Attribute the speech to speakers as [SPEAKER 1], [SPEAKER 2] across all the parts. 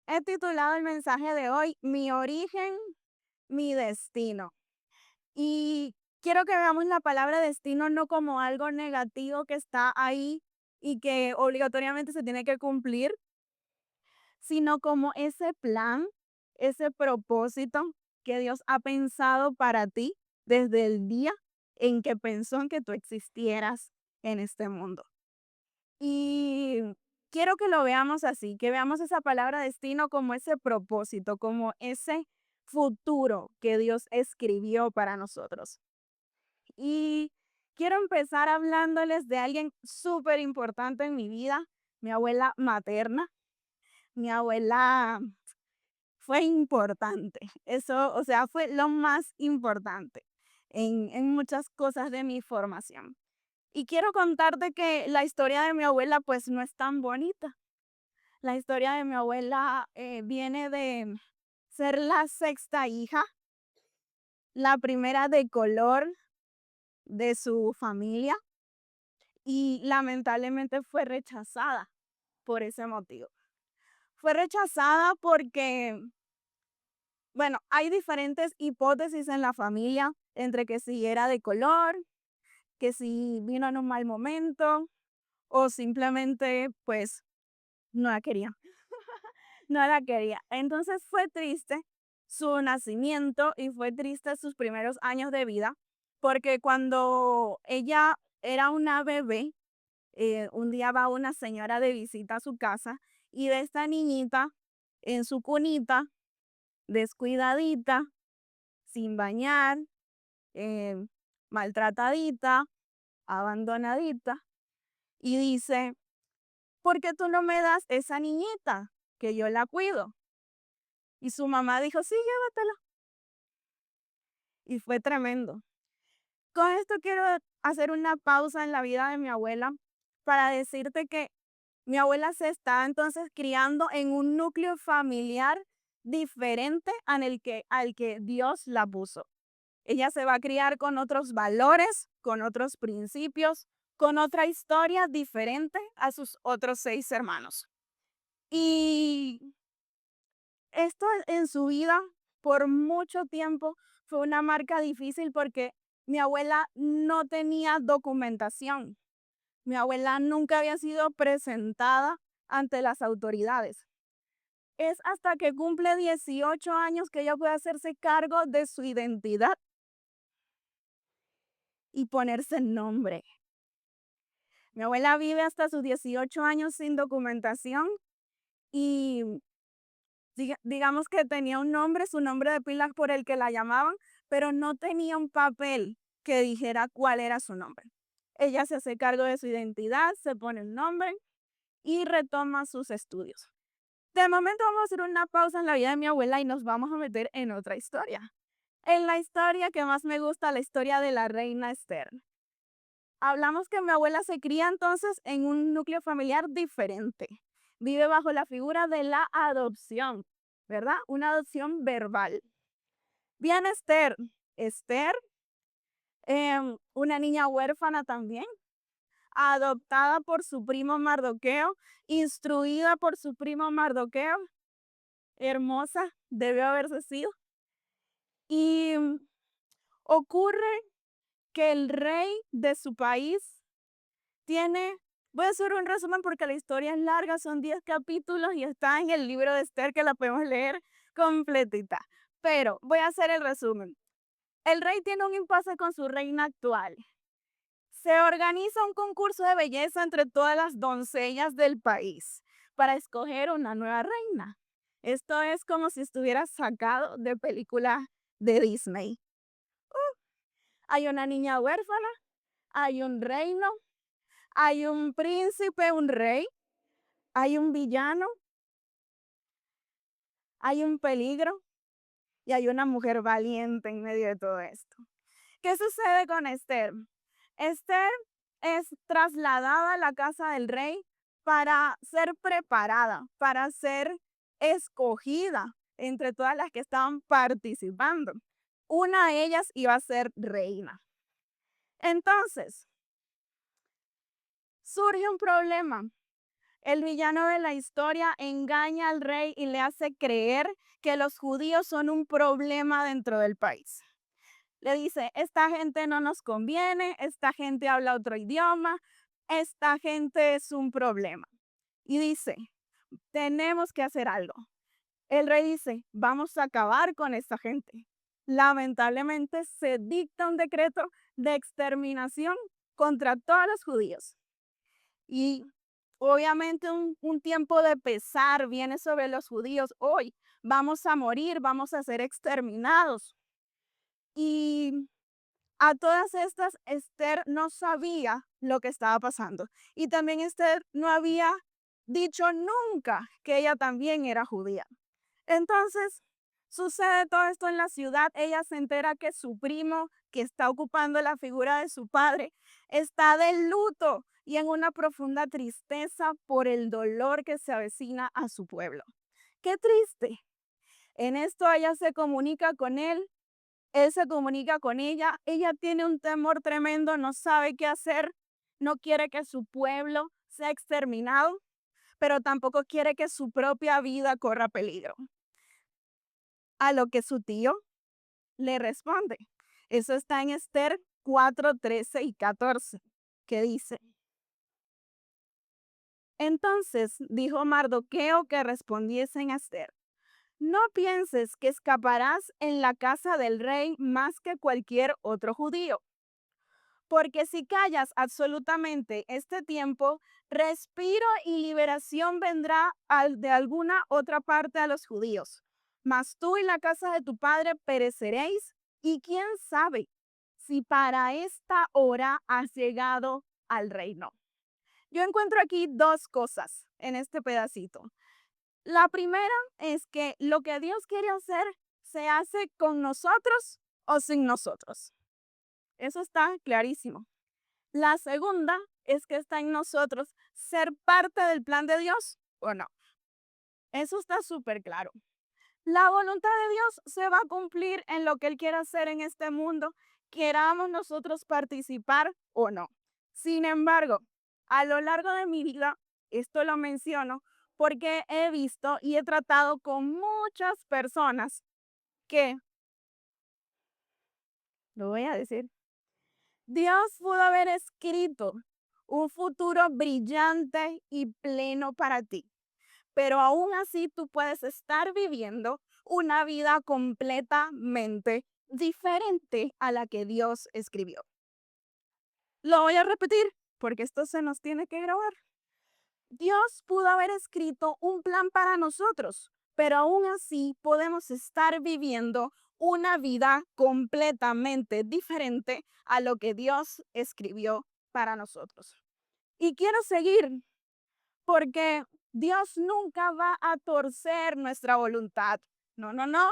[SPEAKER 1] He titulado el mensaje de hoy Mi origen, mi destino. Y quiero que veamos la palabra destino no como algo negativo que está ahí y que obligatoriamente se tiene que cumplir, sino como ese plan, ese propósito que Dios ha pensado para ti desde el día en que pensó en que tú existieras en este mundo. Y quiero que lo veamos así, que veamos esa palabra destino como ese propósito, como ese futuro que Dios escribió para nosotros. Y quiero empezar hablándoles de alguien súper importante en mi vida, mi abuela materna. Mi abuela fue importante, eso, o sea, fue lo más importante en muchas cosas de mi formación. Y quiero contarte que la historia de mi abuela pues no es tan bonita. La historia de mi abuela viene de ser la sexta hija, la primera de color de su familia y lamentablemente fue rechazada por ese motivo. Fue rechazada porque, bueno, hay diferentes hipótesis en la familia entre que si era de color, que si vino en un mal momento o simplemente pues no la quería. No la quería. Entonces fue triste su nacimiento y fue triste sus primeros años de vida, porque cuando ella era una bebé, un día va una señora de visita a su casa y de esta niñita en su cunita, descuidadita, sin bañar, eh, maltratadita, abandonadita, y dice, ¿por qué tú no me das esa niñita que yo la cuido? Y su mamá dijo, sí, llévatela. Y fue tremendo. Con esto quiero hacer una pausa en la vida de mi abuela para decirte que mi abuela se está entonces criando en un núcleo familiar diferente al que Dios la puso. Ella se va a criar con otros valores, con otros principios, con otra historia diferente a sus otros 6 hermanos. Y esto en su vida, por mucho tiempo, fue una marca difícil porque mi abuela no tenía documentación. Mi abuela nunca había sido presentada ante las autoridades. Es hasta que cumple 18 años que ella puede hacerse cargo de su identidad y ponerse nombre. Mi abuela vive hasta sus 18 años sin documentación y digamos que tenía un nombre, su nombre de pila por el que la llamaban, pero no tenía un papel que dijera cuál era su nombre. Ella se hace cargo de su identidad, se pone el nombre y retoma sus estudios. De momento vamos a hacer una pausa en la vida de mi abuela y nos vamos a meter en otra historia. En la historia que más me gusta, la historia de la reina Esther. Hablamos que mi abuela se cría entonces en un núcleo familiar diferente. Vive bajo la figura de la adopción, ¿verdad? Una adopción verbal. Bien, Esther. Esther, una niña huérfana también, adoptada por su primo Mardoqueo, instruida por su primo Mardoqueo, hermosa, debió haberse sido. Y ocurre que el rey de su país tiene, voy a hacer un resumen porque la historia es larga, son 10 capítulos y está en el libro de Esther que la podemos leer completita. Pero voy a hacer el resumen. El rey tiene un impasse con su reina actual. Se organiza un concurso de belleza entre todas las doncellas del país para escoger una nueva reina. Esto es como si estuviera sacado de película de Disney. Hay una niña huérfana, hay un reino, hay un príncipe, un rey, hay un villano, hay un peligro y hay una mujer valiente en medio de todo esto. ¿Qué sucede con Esther? Esther es trasladada a la casa del rey para ser preparada, para ser escogida entre todas las que estaban participando. Una de ellas iba a ser reina. Entonces, surge un problema. El villano de la historia engaña al rey y le hace creer que los judíos son un problema dentro del país. Le dice, esta gente no nos conviene, esta gente habla otro idioma, esta gente es un problema. Y dice, tenemos que hacer algo. El rey dice, vamos a acabar con esta gente. Lamentablemente se dicta un decreto de exterminación contra todos los judíos. Y obviamente un tiempo de pesar viene sobre los judíos. Hoy vamos a morir, vamos a ser exterminados. Y a todas estas, Esther no sabía lo que estaba pasando. Y también Esther no había dicho nunca que ella también era judía. Entonces, sucede todo esto en la ciudad. Ella se entera que su primo, que está ocupando la figura de su padre, está de luto y en una profunda tristeza por el dolor que se avecina a su pueblo. Qué triste. En esto ella se comunica con él se comunica con ella tiene un temor tremendo, no sabe qué hacer, no quiere que su pueblo sea exterminado, pero tampoco quiere que su propia vida corra peligro. A lo que su tío le responde. Eso está en Esther 4, 13 y 14, que dice, entonces dijo Mardoqueo que respondiesen a Esther, no pienses que escaparás en la casa del rey más que cualquier otro judío, porque si callas absolutamente este tiempo, respiro y liberación vendrá de alguna otra parte a los judíos. Mas tú y la casa de tu padre pereceréis, y quién sabe si para esta hora has llegado al reino. Yo encuentro aquí dos cosas en este pedacito. La primera es que lo que Dios quiere hacer se hace con nosotros o sin nosotros. Eso está clarísimo. La segunda es que está en nosotros ser parte del plan de Dios o no. Eso está súper claro. La voluntad de Dios se va a cumplir en lo que Él quiera hacer en este mundo, queramos nosotros participar o no. Sin embargo, a lo largo de mi vida, esto lo menciono porque he visto y he tratado con muchas personas que, lo voy a decir, Dios pudo haber escrito un futuro brillante y pleno para ti, pero aún así tú puedes estar viviendo una vida completamente diferente a la que Dios escribió. Lo voy a repetir porque esto se nos tiene que grabar. Dios pudo haber escrito un plan para nosotros, pero aún así podemos estar viviendo una vida completamente diferente a lo que Dios escribió para nosotros. Y quiero seguir porque Dios nunca va a torcer nuestra voluntad. No, no, no.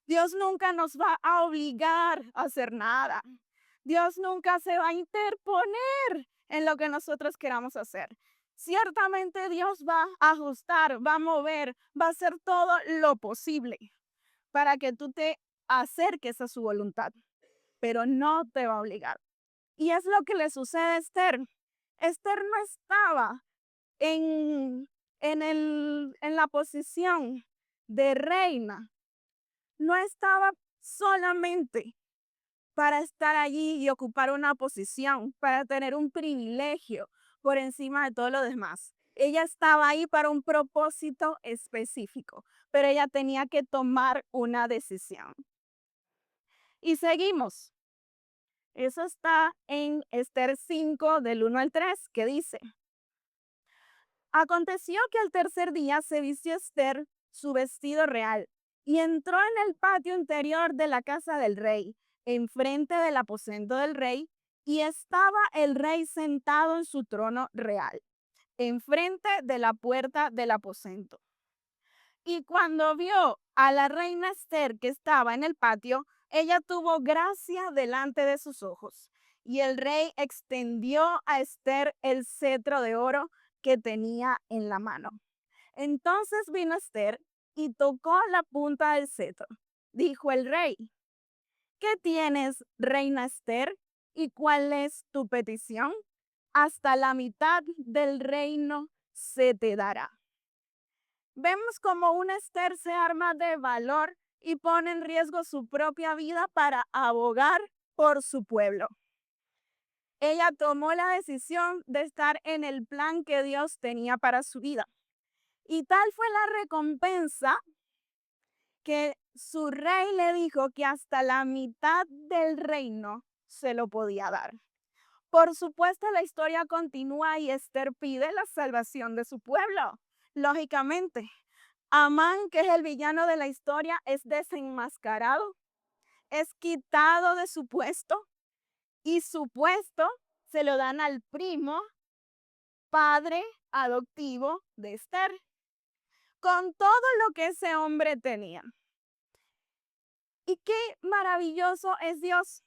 [SPEAKER 1] Dios nunca nos va a obligar a hacer nada. Dios nunca se va a interponer en lo que nosotros queramos hacer. Ciertamente Dios va a ajustar, va a mover, va a hacer todo lo posible para que tú te acerques a su voluntad, pero no te va a obligar. Y es lo que le sucede a Esther. Esther no estaba en la posición de reina, no estaba solamente para estar allí y ocupar una posición, para tener un privilegio por encima de todo lo demás. Ella estaba ahí para un propósito específico, pero ella tenía que tomar una decisión. Y seguimos. Eso está en Esther 5 del 1 al 3, que dice, aconteció que al tercer día se vistió Esther su vestido real y entró en el patio interior de la casa del rey, enfrente del aposento del rey, y estaba el rey sentado en su trono real, enfrente de la puerta del aposento. Y cuando vio a la reina Esther que estaba en el patio, ella tuvo gracia delante de sus ojos. Y el rey extendió a Esther el cetro de oro que tenía en la mano. Entonces vino Esther y tocó la punta del cetro. Dijo el rey, ¿qué tienes, reina Esther? ¿Y cuál es tu petición? Hasta la mitad del reino se te dará. Vemos como una Esther se arma de valor y pone en riesgo su propia vida para abogar por su pueblo. Ella tomó la decisión de estar en el plan que Dios tenía para su vida. Y tal fue la recompensa que su rey le dijo que hasta la mitad del reino se lo podía dar. Por supuesto, la historia continúa y Esther pide la salvación de su pueblo. Lógicamente, Amán, que es el villano de la historia, es desenmascarado, es quitado de su puesto y su puesto se lo dan al primo, padre adoptivo de Esther, con todo lo que ese hombre tenía. Y qué maravilloso es Dios,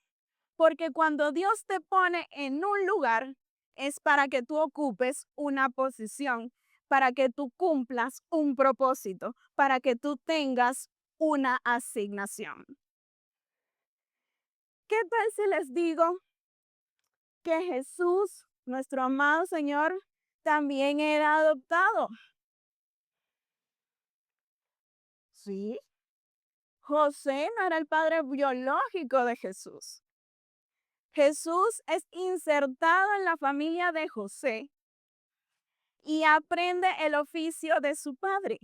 [SPEAKER 1] porque cuando Dios te pone en un lugar, es para que tú ocupes una posición, para que tú cumplas un propósito, para que tú tengas una asignación. ¿Qué tal si les digo que Jesús, nuestro amado Señor, también era adoptado? Sí, José no era el padre biológico de Jesús. Jesús es insertado en la familia de José y aprende el oficio de su padre.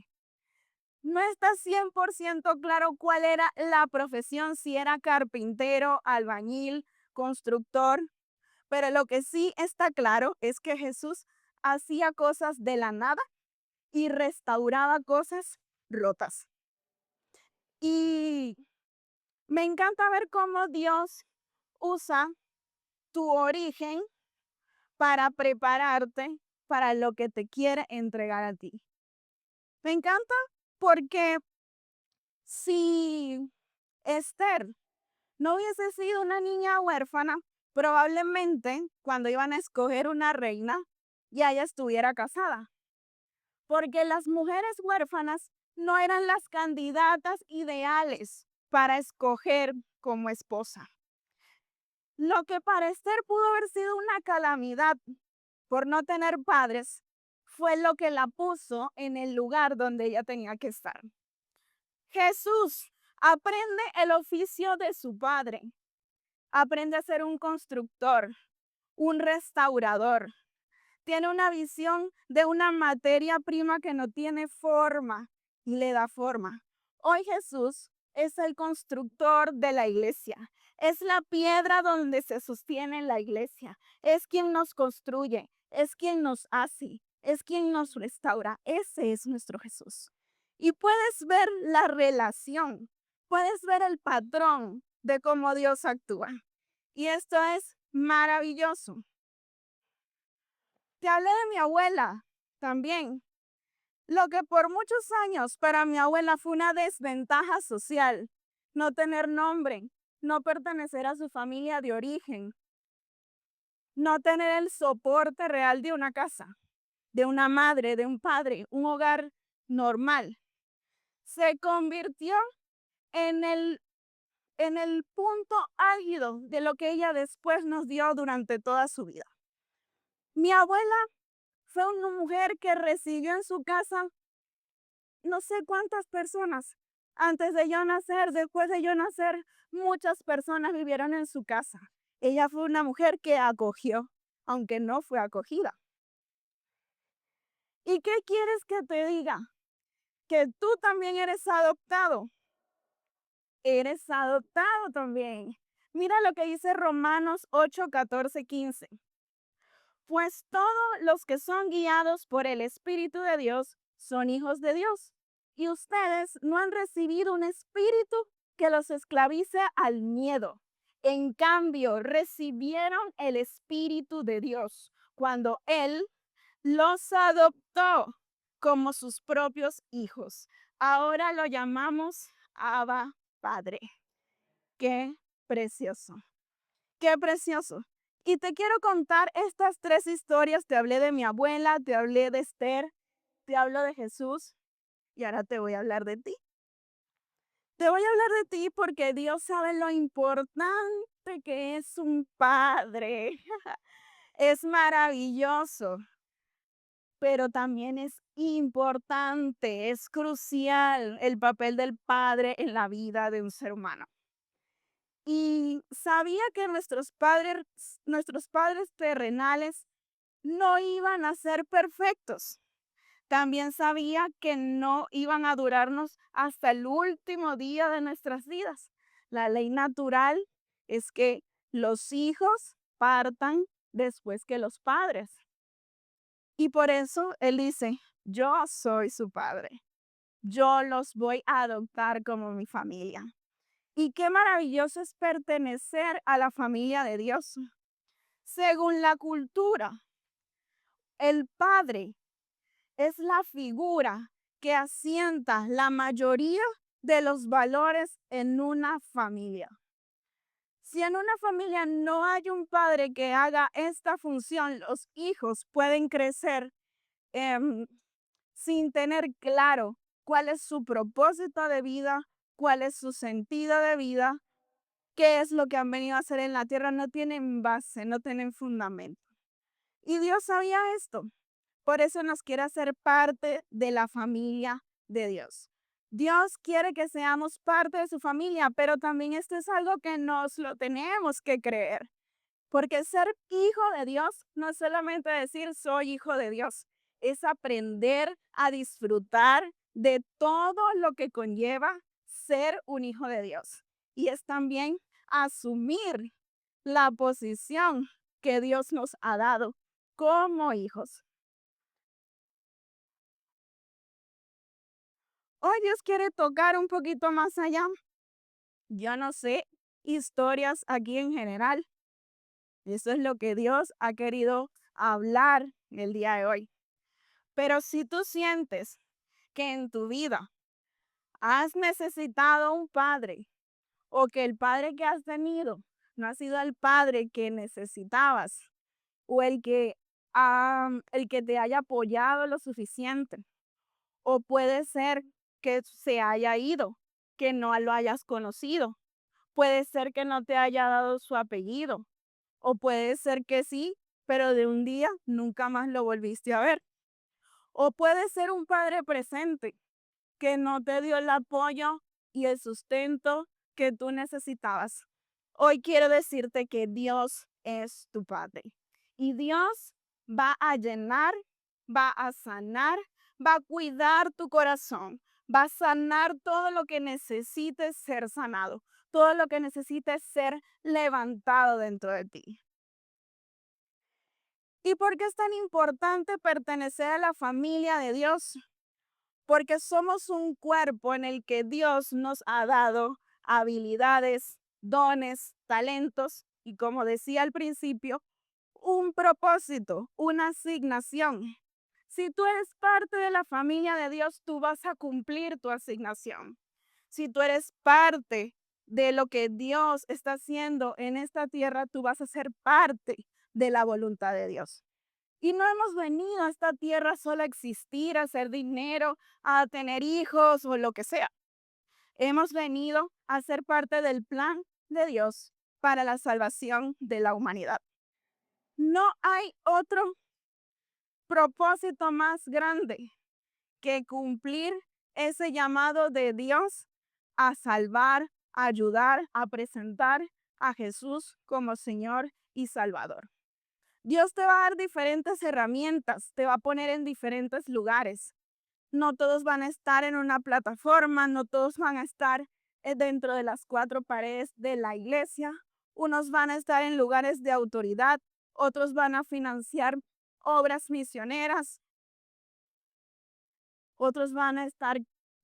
[SPEAKER 1] No está 100% claro cuál era la profesión, si era carpintero, albañil, constructor, pero lo que sí está claro es que Jesús hacía cosas de la nada y restauraba cosas rotas. Y me encanta ver cómo Dios usa tu origen para prepararte para lo que te quiere entregar a ti. Me encanta porque si Esther no hubiese sido una niña huérfana, probablemente cuando iban a escoger una reina, ya ella estuviera casada, porque las mujeres huérfanas no eran las candidatas ideales para escoger como esposa. Lo que para Esther pudo haber sido una calamidad por no tener padres, fue lo que la puso en el lugar donde ella tenía que estar. Jesús aprende el oficio de su padre, aprende a ser un constructor, un restaurador. Tiene una visión de una materia prima que no tiene forma y le da forma. Hoy Jesús es el constructor de la iglesia. Es la piedra donde se sostiene la iglesia. Es quien nos construye, es quien nos hace, es quien nos restaura. Ese es nuestro Jesús. Y puedes ver la relación, puedes ver el patrón de cómo Dios actúa. Y esto es maravilloso. Te hablé de mi abuela también. Lo que por muchos años para mi abuela fue una desventaja social, no tener nombre, no pertenecer a su familia de origen, no tener el soporte real de una casa, de una madre, de un padre, un hogar normal. Se convirtió en el punto álgido de lo que ella después nos dio durante toda su vida. Mi abuela fue una mujer que recibió en su casa no sé cuántas personas. Antes de yo nacer, después de yo nacer, muchas personas vivieron en su casa. Ella fue una mujer que acogió, aunque no fue acogida. ¿Y qué quieres que te diga? Que tú también eres adoptado. Eres adoptado también. Mira lo que dice Romanos 8, 14, 15. Pues todos los que son guiados por el Espíritu de Dios son hijos de Dios. Y ustedes no han recibido un espíritu que los esclavice al miedo. En cambio, recibieron el Espíritu de Dios cuando Él los adoptó como sus propios hijos. Ahora lo llamamos Abba Padre. Qué precioso. Qué precioso. Y te quiero contar estas tres historias. Te hablé de mi abuela, te hablé de Esther, te hablo de Jesús y ahora te voy a hablar de ti. Te voy a hablar de ti porque Dios sabe lo importante que es un padre. Es maravilloso. pero también es importante, es crucial el papel del padre en la vida de un ser humano. Y sabía que nuestros padres terrenales no iban a ser perfectos. También sabía que no iban a durarnos hasta el último día de nuestras vidas. La ley natural es que los hijos partan después que los padres. Y por eso él dice, yo soy su padre. Yo los voy a adoptar como mi familia. Y qué maravilloso es pertenecer a la familia de Dios. Según la cultura, el padre es la figura que asienta la mayoría de los valores en una familia. Si en una familia no hay un padre que haga esta función, los hijos pueden crecer em, sin tener claro cuál es su propósito de vida, cuál es su sentido de vida, qué es lo que han venido a hacer en la tierra. No tienen base, no tienen fundamento. Y Dios sabía esto. Por eso nos quiere hacer parte de la familia de Dios. Dios quiere que seamos parte de su familia, pero también esto es algo que nos lo tenemos que creer. Porque ser hijo de Dios no es solamente decir soy hijo de Dios, es aprender a disfrutar de todo lo que conlleva ser un hijo de Dios. Y es también asumir la posición que Dios nos ha dado como hijos. Hoy Dios quiere tocar un poquito más allá. Yo no sé historias aquí en general. Eso es lo que Dios ha querido hablar el día de hoy. Pero si tú sientes que en tu vida has necesitado un padre o que el padre que has tenido no ha sido el padre que necesitabas o el que te haya apoyado lo suficiente, o puede ser que se haya ido, que no lo hayas conocido, puede ser que no te haya dado su apellido, o puede ser que sí, pero de un día nunca más lo volviste a ver. O puede ser un padre presente que no te dio el apoyo y el sustento que tú necesitabas. Hoy quiero decirte que Dios es tu Padre y Dios va a llenar, va a sanar, va a cuidar tu corazón, va a sanar todo lo que necesites ser sanado, todo lo que necesites ser levantado dentro de ti. ¿Y por qué es tan importante pertenecer a la familia de Dios? Porque somos un cuerpo en el que Dios nos ha dado habilidades, dones, talentos y, como decía al principio, un propósito, una asignación. Si tú eres parte de la familia de Dios, tú vas a cumplir tu asignación. Si tú eres parte de lo que Dios está haciendo en esta tierra, tú vas a ser parte de la voluntad de Dios. Y no hemos venido a esta tierra solo a existir, a hacer dinero, a tener hijos o lo que sea. Hemos venido a ser parte del plan de Dios para la salvación de la humanidad. No hay otro propósito más grande que cumplir ese llamado de Dios a salvar, a ayudar, a presentar a Jesús como Señor y Salvador. Dios te va a dar diferentes herramientas, te va a poner en diferentes lugares. No todos van a estar en una plataforma, no todos van a estar dentro de las cuatro paredes de la iglesia. Unos van a estar en lugares de autoridad, otros van a financiar obras misioneras, otros van a estar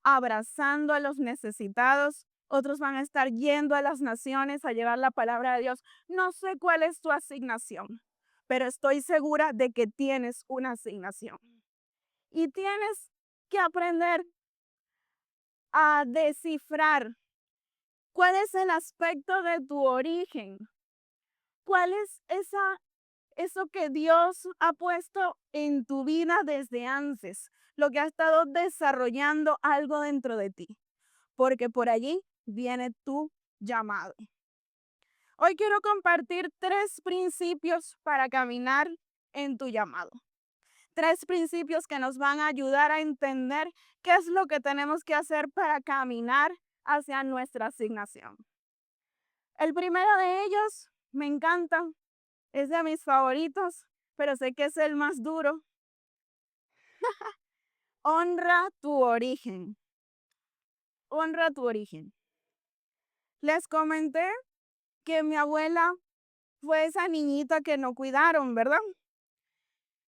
[SPEAKER 1] abrazando a los necesitados, otros van a estar yendo a las naciones a llevar la palabra de Dios. No sé cuál es tu asignación, pero estoy segura de que tienes una asignación. Y tienes que aprender a descifrar cuál es el aspecto de tu origen, cuál es eso que Dios ha puesto en tu vida desde antes, lo que ha estado desarrollando algo dentro de ti, porque por allí viene tu llamado. Hoy quiero compartir 3 principios para caminar en tu llamado. 3 principios que nos van a ayudar a entender qué es lo que tenemos que hacer para caminar hacia nuestra asignación. El primero de ellos me encanta, es de mis favoritos, pero sé que es el más duro. Honra tu origen. Honra tu origen. Les comenté que mi abuela fue esa niñita que no cuidaron, ¿verdad?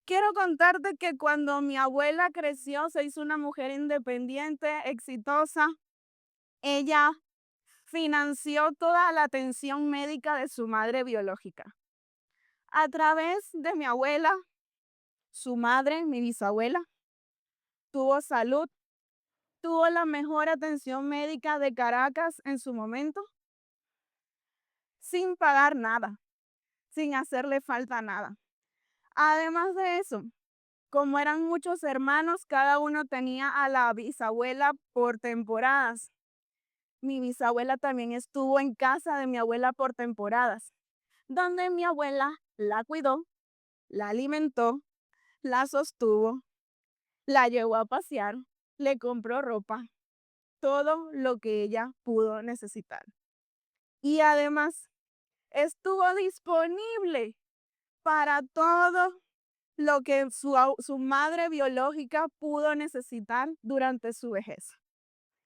[SPEAKER 1] Quiero contarte que cuando mi abuela creció, se hizo una mujer independiente, exitosa. Ella financió toda la atención médica de su madre biológica. A través de mi abuela, su madre, mi bisabuela, tuvo salud, tuvo la mejor atención médica de Caracas en su momento, sin pagar nada, sin hacerle falta nada. Además de eso, como eran muchos hermanos, cada uno tenía a la bisabuela por temporadas. Mi bisabuela también estuvo en casa de mi abuela por temporadas, donde mi abuela la cuidó, la alimentó, la sostuvo, la llevó a pasear, le compró ropa, todo lo que ella pudo necesitar. Y además estuvo disponible para todo lo que su madre biológica pudo necesitar durante su vejez.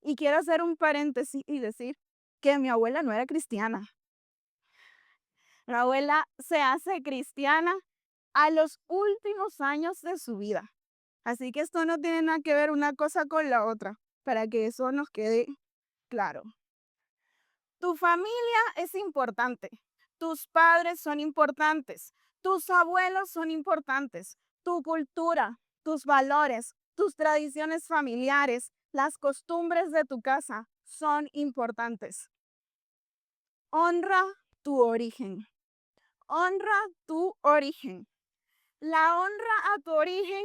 [SPEAKER 1] Y quiero hacer un paréntesis y decir que mi abuela no era cristiana. Mi abuela se hace cristiana a los últimos años de su vida. Así que esto no tiene nada que ver una cosa con la otra, para que eso nos quede claro. Tu familia es importante, tus padres son importantes, tus abuelos son importantes, tu cultura, tus valores, tus tradiciones familiares, las costumbres de tu casa son importantes. Honra tu origen. Honra tu origen. La honra a tu origen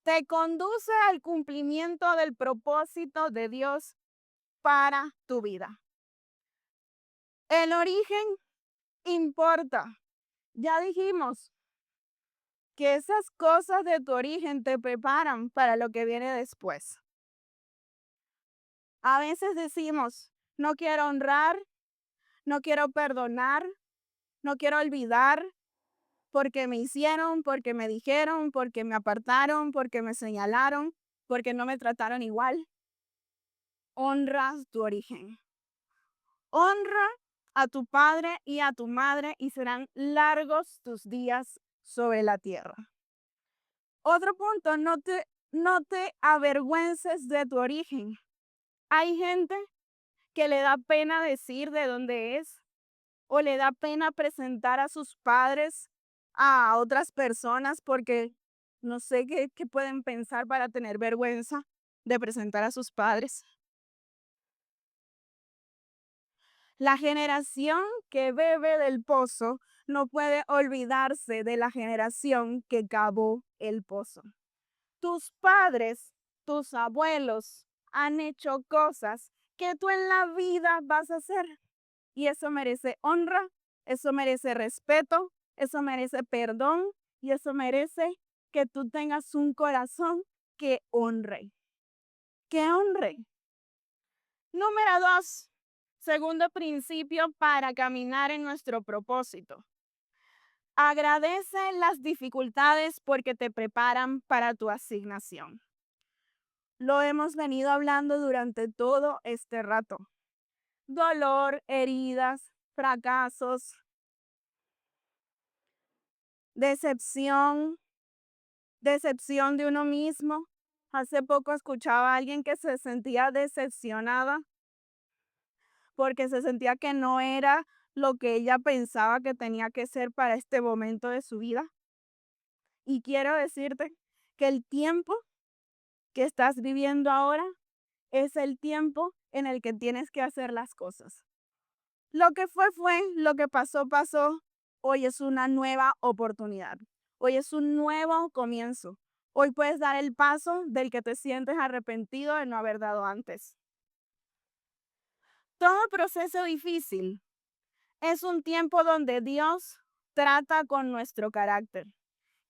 [SPEAKER 1] te conduce al cumplimiento del propósito de Dios para tu vida. El origen importa. Ya dijimos que esas cosas de tu origen te preparan para lo que viene después. A veces decimos, no quiero honrar, no quiero perdonar, no quiero olvidar porque me hicieron, porque me dijeron, porque me apartaron, porque me señalaron, porque no me trataron igual. Honra tu origen. Honra a tu padre y a tu madre y serán largos tus días sobre la tierra. Otro punto, no te avergüences de tu origen. Hay gente que le da pena decir de dónde es o le da pena presentar a sus padres a otras personas porque no sé qué pueden pensar para tener vergüenza de presentar a sus padres. La generación que bebe del pozo no puede olvidarse de la generación que cavó el pozo. Tus padres, tus abuelos han hecho cosas que tú en la vida vas a hacer. Y eso merece honra, eso merece respeto, eso merece perdón y eso merece que tú tengas un corazón que honre. Que honre. Número 2, segundo principio para caminar en nuestro propósito. Agradece las dificultades porque te preparan para tu asignación. Lo hemos venido hablando durante todo este rato. Dolor, heridas, fracasos, decepción, decepción de uno mismo. Hace poco escuchaba a alguien que se sentía decepcionada porque se sentía que no era lo que ella pensaba que tenía que ser para este momento de su vida. Y quiero decirte que el tiempo que estás viviendo ahora es el tiempo en el que tienes que hacer las cosas. Lo que fue, lo que pasó, pasó. Hoy es una nueva oportunidad. Hoy es un nuevo comienzo. Hoy puedes dar el paso del que te sientes arrepentido de no haber dado antes. Todo proceso difícil es un tiempo donde Dios trata con nuestro carácter.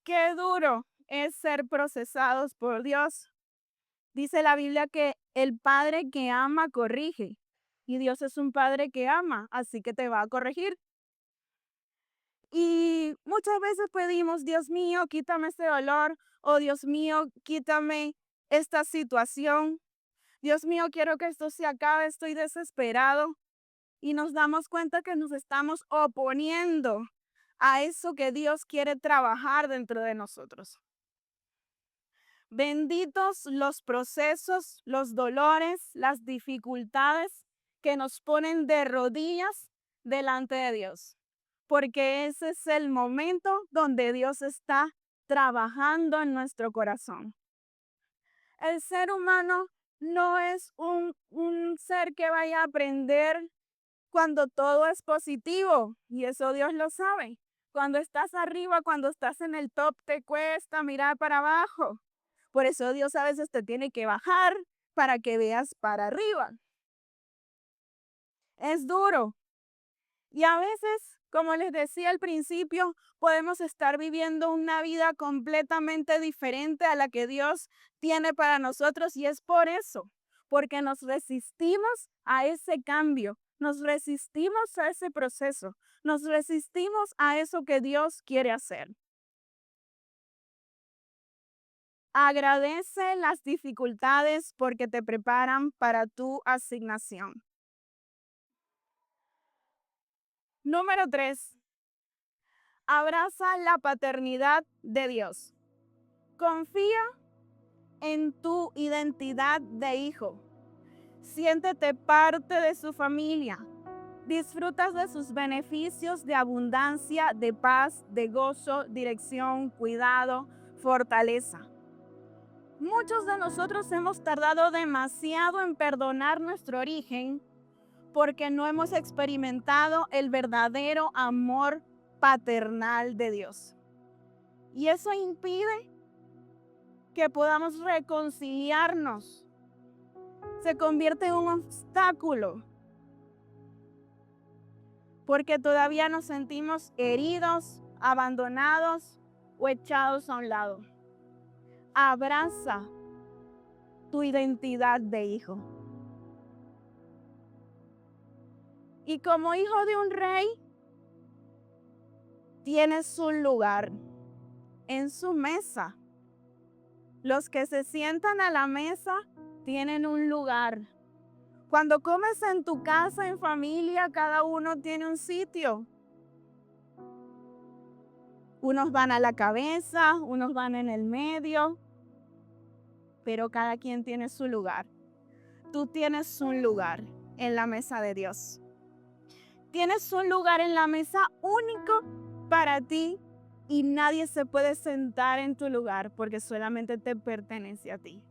[SPEAKER 1] Qué duro es ser procesados por Dios. Dice la Biblia que el padre que ama corrige y Dios es un padre que ama, así que te va a corregir. Y muchas veces pedimos, Dios mío, quítame este dolor, o Dios mío, quítame esta situación. Dios mío, quiero que esto se acabe, estoy desesperado. Y nos damos cuenta que nos estamos oponiendo a eso que Dios quiere trabajar dentro de nosotros. Benditos los procesos, los dolores, las dificultades que nos ponen de rodillas delante de Dios, porque ese es el momento donde Dios está trabajando en nuestro corazón. El ser humano no es un ser que vaya a aprender cuando todo es positivo, y eso Dios lo sabe. Cuando estás arriba, cuando estás en el top, te cuesta mirar para abajo. Por eso Dios a veces te tiene que bajar para que veas para arriba. Es duro. Y a veces, como les decía al principio, podemos estar viviendo una vida completamente diferente a la que Dios tiene para nosotros, y es por eso, porque nos resistimos a ese cambio, nos resistimos a ese proceso, nos resistimos a eso que Dios quiere hacer. Agradece las dificultades porque te preparan para tu asignación. Número 3. Abraza la paternidad de Dios. Confía en tu identidad de hijo. Siéntete parte de su familia. Disfrutas de sus beneficios de abundancia, de paz, de gozo, dirección, cuidado, fortaleza. Muchos de nosotros hemos tardado demasiado en perdonar nuestro origen porque no hemos experimentado el verdadero amor paternal de Dios. Y eso impide que podamos reconciliarnos. Se convierte en un obstáculo porque todavía nos sentimos heridos, abandonados o echados a un lado. Abraza tu identidad de hijo. Y como hijo de un rey, tienes un lugar en su mesa. Los que se sientan a la mesa tienen un lugar. Cuando comes en tu casa, en familia, cada uno tiene un sitio. Unos van a la cabeza, unos van en el medio, pero cada quien tiene su lugar. Tú tienes un lugar en la mesa de Dios. Tienes un lugar en la mesa único para ti y nadie se puede sentar en tu lugar porque solamente te pertenece a ti.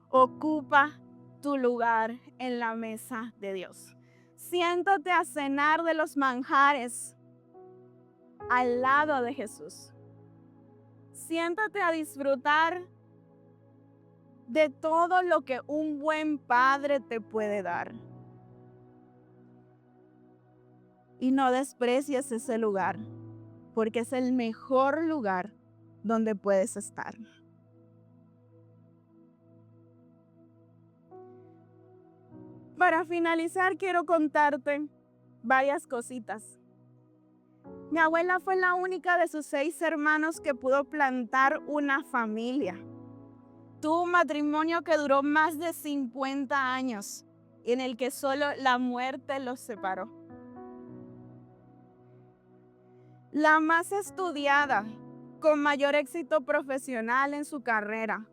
[SPEAKER 1] Ocupa tu lugar en la mesa de Dios. Siéntate a cenar de los manjares al lado de Jesús. Siéntate a disfrutar de todo lo que un buen padre te puede dar. Y no desprecies ese lugar, porque es el mejor lugar donde puedes estar. Para finalizar, quiero contarte varias cositas. Mi abuela fue la única de sus 6 hermanos que pudo plantar una familia. Tuvo un matrimonio que duró más de 50 años, en el que solo la muerte los separó. La más estudiada, con mayor éxito profesional en su carrera,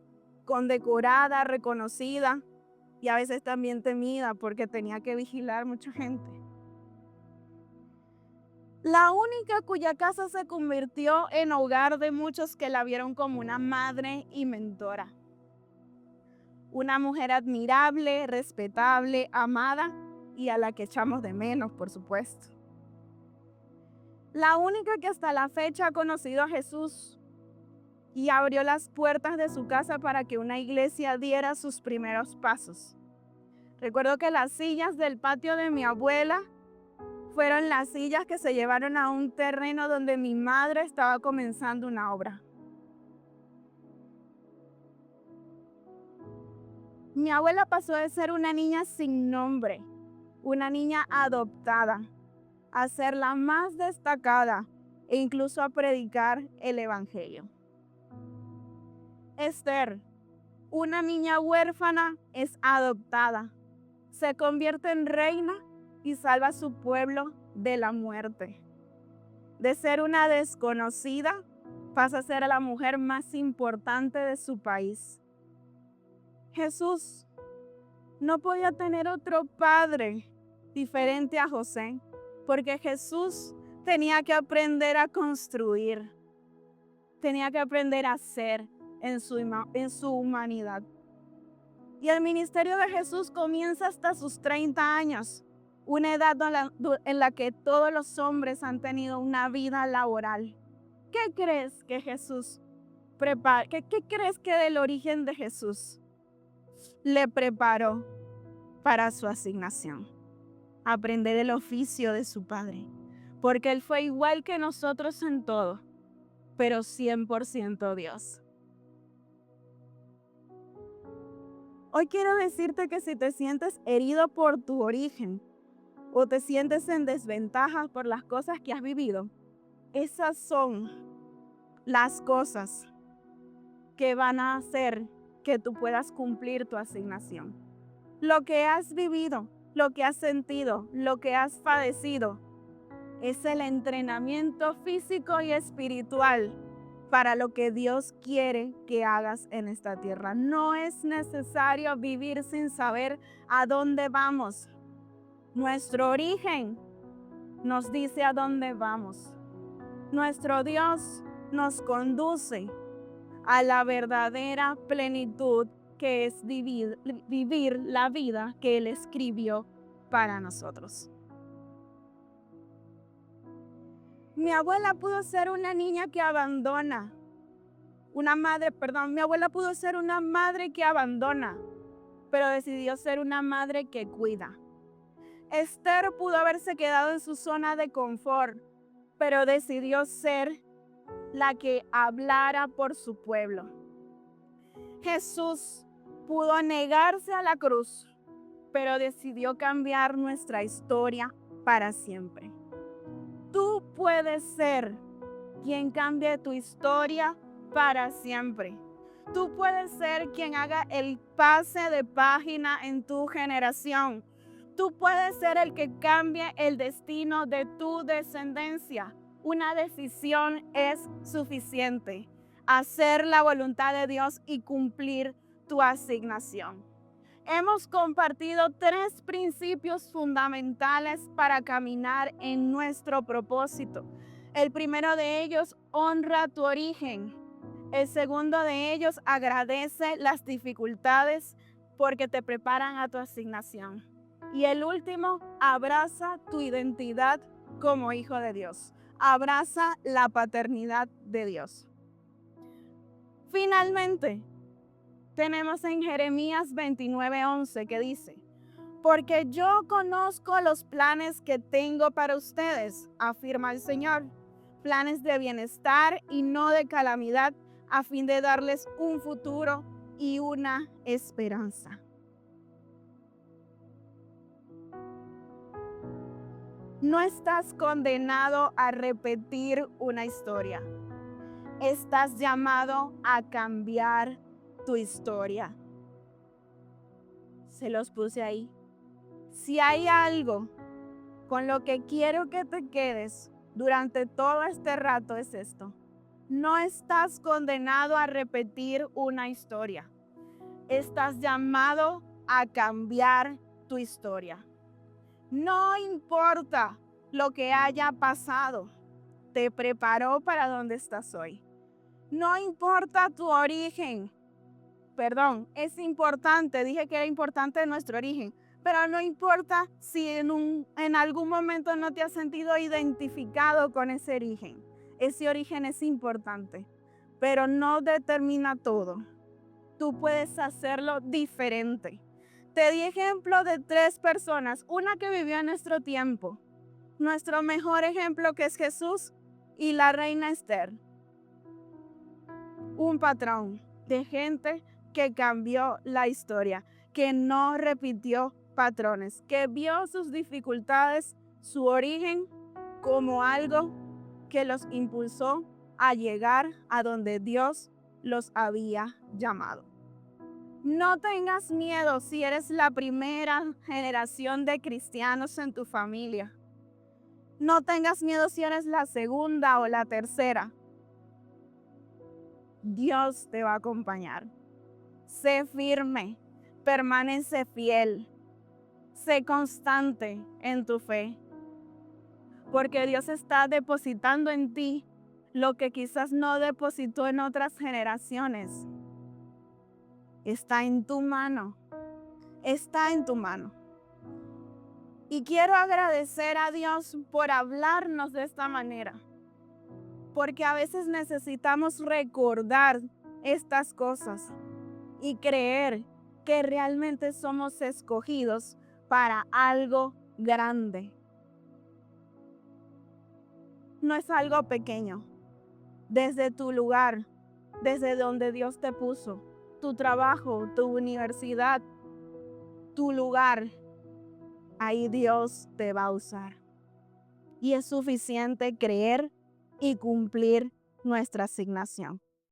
[SPEAKER 1] condecorada, reconocida y a veces también temida porque tenía que vigilar mucha gente. La única cuya casa se convirtió en hogar de muchos que la vieron como una madre y mentora. Una mujer admirable, respetable, amada y a la que echamos de menos, por supuesto. La única que hasta la fecha ha conocido a Jesús y abrió las puertas de su casa para que una iglesia diera sus primeros pasos. Recuerdo que las sillas del patio de mi abuela fueron las sillas que se llevaron a un terreno donde mi madre estaba comenzando una obra. Mi abuela pasó de ser una niña sin nombre, una niña adoptada, a ser la más destacada e incluso a predicar el evangelio. Esther, una niña huérfana, es adoptada, se convierte en reina y salva a su pueblo de la muerte. De ser una desconocida, pasa a ser la mujer más importante de su país. Jesús no podía tener otro padre diferente a José, porque Jesús tenía que aprender a construir, tenía que aprender a ser en su humanidad. Y el ministerio de Jesús comienza hasta sus 30 años, una edad en la que todos los hombres han tenido una vida laboral. ¿Qué crees que Jesús prepara? ¿Qué crees que del origen de Jesús le preparó para su asignación? Aprender el oficio de su padre, porque él fue igual que nosotros en todo, pero 100% Dios. Hoy quiero decirte que si te sientes herido por tu origen o te sientes en desventaja por las cosas que has vivido, esas son las cosas que van a hacer que tú puedas cumplir tu asignación. Lo que has vivido, lo que has sentido, lo que has padecido, es el entrenamiento físico y espiritual para lo que Dios quiere que hagas en esta tierra. No es necesario vivir sin saber a dónde vamos. Nuestro origen nos dice a dónde vamos. Nuestro Dios nos conduce a la verdadera plenitud que es vivir la vida que Él escribió para nosotros. Mi abuela pudo ser una niña que abandona, mi abuela pudo ser una madre que abandona, pero decidió ser una madre que cuida. Esther pudo haberse quedado en su zona de confort, pero decidió ser la que hablara por su pueblo. Jesús pudo negarse a la cruz, pero decidió cambiar nuestra historia para siempre. Tú puedes ser quien cambie tu historia para siempre. Tú puedes ser quien haga el pase de página en tu generación. Tú puedes ser el que cambie el destino de tu descendencia. Una decisión es suficiente. Hacer la voluntad de Dios y cumplir tu asignación. Hemos compartido 3 principios fundamentales para caminar en nuestro propósito. El primero de ellos, honra tu origen. El segundo de ellos, agradece las dificultades porque te preparan a tu asignación. Y el último, abraza tu identidad como hijo de Dios. Abraza la paternidad de Dios. Finalmente, tenemos en Jeremías 29:11 que dice: porque yo conozco los planes que tengo para ustedes, afirma el Señor, planes de bienestar y no de calamidad, a fin de darles un futuro y una esperanza. No estás condenado a repetir una historia. Estás llamado a cambiar tu historia. Se los puse ahí. Si hay algo con lo que quiero que te quedes durante todo este rato, es esto. No estás condenado a repetir una historia. Estás llamado a cambiar tu historia. No importa lo que haya pasado, te preparó para donde estás hoy. No importa tu origen. Es importante, dije que era importante nuestro origen, pero no importa si en algún momento no te has sentido identificado con ese origen. Ese origen es importante, pero no determina todo. Tú puedes hacerlo diferente. Te di ejemplo de 3 personas, una que vivió en nuestro tiempo, nuestro mejor ejemplo que es Jesús y la reina Esther. Un patrón de gente que cambió la historia, que no repitió patrones, que vio sus dificultades, su origen como algo que los impulsó a llegar a donde Dios los había llamado. No tengas miedo si eres la primera generación de cristianos en tu familia. No tengas miedo si eres la segunda o la tercera. Dios te va a acompañar. Sé firme, permanece fiel, sé constante en tu fe, porque Dios está depositando en ti lo que quizás no depositó en otras generaciones. Está en tu mano, está en tu mano. Y quiero agradecer a Dios por hablarnos de esta manera, porque a veces necesitamos recordar estas cosas y creer que realmente somos escogidos para algo grande. No es algo pequeño. Desde tu lugar, desde donde Dios te puso, tu trabajo, tu universidad, tu lugar, ahí Dios te va a usar. Y es suficiente creer y cumplir nuestra asignación.